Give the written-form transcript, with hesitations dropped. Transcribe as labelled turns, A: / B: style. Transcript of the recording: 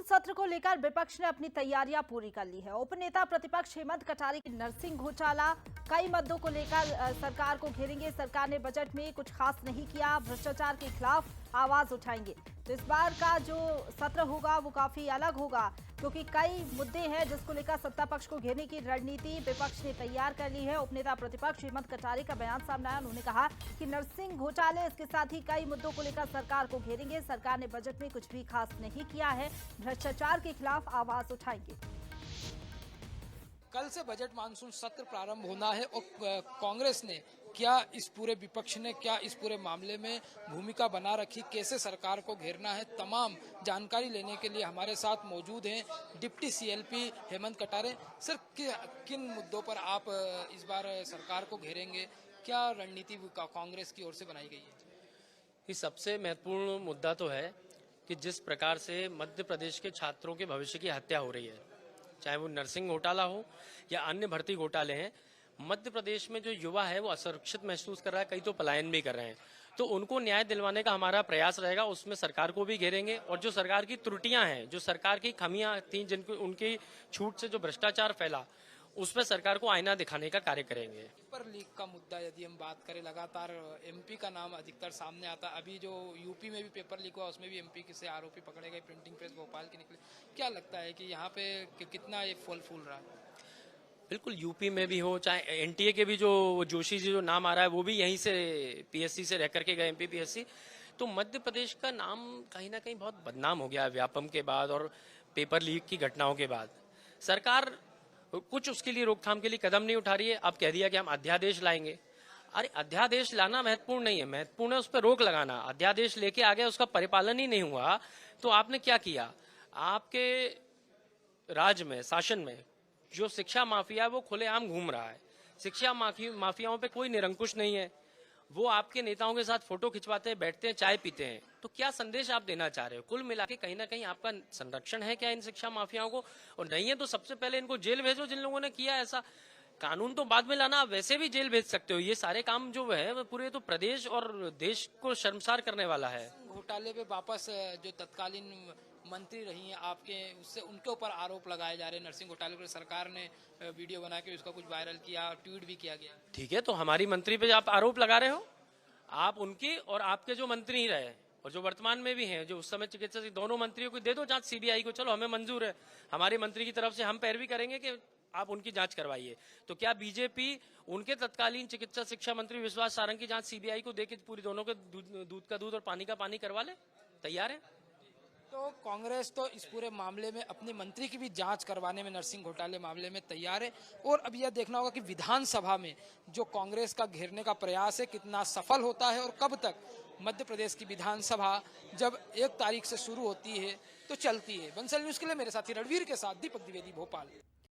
A: सत्र को लेकर विपक्ष ने अपनी तैयारियां पूरी कर ली है। उपनेता प्रतिपक्ष हेमंत कटारे की नरसिंह घोटाला, कई मुद्दों को लेकर सरकार को घेरेंगे। सरकार ने बजट में कुछ खास नहीं किया, भ्रष्टाचार के खिलाफ आवाज उठाएंगे। तो इस बार का जो सत्र होगा वो काफी अलग होगा, क्योंकि कई मुद्दे हैं जिसको लेकर सत्ता पक्ष को घेरने की रणनीति विपक्ष ने तैयार कर ली है। उपनेता प्रतिपक्ष हेमंत कटारे का बयान सामने आया। उन्होंने कहा कि नरसिंह घोटाले, इसके साथ ही कई मुद्दों को लेकर सरकार को घेरेंगे। सरकार ने बजट में कुछ भी खास नहीं किया है, भ्रष्टाचार के खिलाफ आवाज उठाएंगे।
B: कल से बजट मानसून सत्र प्रारंभ होना है और कांग्रेस ने क्या इस पूरे विपक्ष ने क्या इस पूरे मामले में भूमिका बना रखी, कैसे सरकार को घेरना है, तमाम जानकारी लेने के लिए हमारे साथ मौजूद हैं deputy CLP Hemant Katare. Sir, किन मुद्दों पर आप इस बार सरकार को घेरेंगे, क्या रणनीति कांग्रेस की ओर से बनाई गई है?
C: ये सबसे महत्वपूर्ण मुद्दा तो है कि जिस प्रकार से मध्य प्रदेश के छात्रों के भविष्य की हत्या हो रही है, चाहे वो नरसिंह घोटाला हो या अन्य भर्ती घोटाले हैं, मध्य प्रदेश में जो युवा है वो असुरक्षित महसूस कर रहा है, कई तो पलायन भी कर रहे हैं। तो उनको न्याय दिलवाने का हमारा प्रयास रहेगा, उसमें सरकार को भी घेरेंगे और जो सरकार की त्रुटियां हैं, जो सरकार की खामियां थी, जिनको उनकी छूट से जो भ्रष्टाचार फैला, उसमें सरकार को आईना दिखाने का कार्य करेंगे।
B: पेपर लीक का मुद्दा यदि हम बात करें, लगातार एमपी का नाम अधिकतर सामने आता। अभी जो यूपी में भी पेपर लीक हुआ, उसमें भी एमपी से आरोपी पकड़े गए, प्रिंटिंग प्रेस भोपाल की निकली। क्या लगता है कि यहाँ पे कितना ये फल फूल रहा है?
C: बिल्कुल, यूपी में भी हो, चाहे एनटीए के भी जो जोशी जी जो नाम आ रहा है वो भी यहीं से पीएससी से रह करके गए, एमपी पीएससी। तो मध्य प्रदेश का नाम कहीं ना कहीं बहुत बदनाम हो गया है व्यापम के बाद और पेपर लीक की घटनाओं के बाद। सरकार कुछ उसके लिए रोकथाम के लिए कदम नहीं उठा रही है। अब कह दिया कि हम अध्यादेश लाएंगे। अरे, अध्यादेश लाना महत्वपूर्ण नहीं है, महत्वपूर्ण है उस पर रोक लगाना। अध्यादेश लेके आ गए, उसका परिपालन ही नहीं हुआ तो आपने क्या किया? आपके राज्य में, शासन में जो शिक्षा माफिया है वो खुलेआम घूम रहा है। शिक्षा माफियाओं पे कोई निरंकुश नहीं है। वो आपके नेताओं के साथ फोटो खिंचवाते हैं, बैठते हैं, चाय पीते हैं। तो क्या संदेश आप देना चाह रहे हो? कुल मिला के कहीं ना कहीं आपका संरक्षण है क्या इन शिक्षा माफियाओं को? और नहीं है तो सबसे पहले इनको जेल भेजो, जिन लोगों ने किया ऐसा। कानून तो बाद में लाना, आप वैसे भी जेल भेज सकते हो। ये सारे काम जो है वो पूरे तो प्रदेश और देश को शर्मसार करने वाला है।
B: घोटाले पे वापस जो तत्कालीन मंत्री रही हैं आपके, उससे उनके ऊपर आरोप लगाए जा रहे हैं। नरसिंह घोटाले पर सरकार ने वीडियो बना के उसका कुछ वायरल किया, ट्वीट भी किया गया।
C: ठीक है, तो हमारी मंत्री पे आप आरोप लगा रहे हो। आप उनकी और आपके जो मंत्री ही रहे और जो वर्तमान में भी हैं, जो उस समय चिकित्सा से, दोनों मंत्रियों को दे दो जांच सीबीआई को। चलो, हमें मंजूर है, हमारे मंत्री की तरफ से हम पैरवी करेंगे कि आप उनकी जांच करवाइए। तो क्या बीजेपी उनके तत्कालीन चिकित्सा शिक्षा मंत्री विश्वास सारंग की जांच सीबीआई को देके पूरी दोनों के दूध का दूध और पानी का पानी करवा ले? तैयार है?
B: तो कांग्रेस तो इस पूरे मामले में अपने मंत्री की भी जांच करवाने में, नरसिंह घोटाले मामले में तैयार है। और अब यह देखना होगा कि विधानसभा में जो कांग्रेस का घेरने का प्रयास है कितना सफल होता है और कब तक मध्य प्रदेश की विधानसभा जब 1 तारीख से शुरू होती है तो चलती है। बंसल न्यूज के लिए मेरे साथी रणवीर के साथ दीपक द्विवेदी, भोपाल।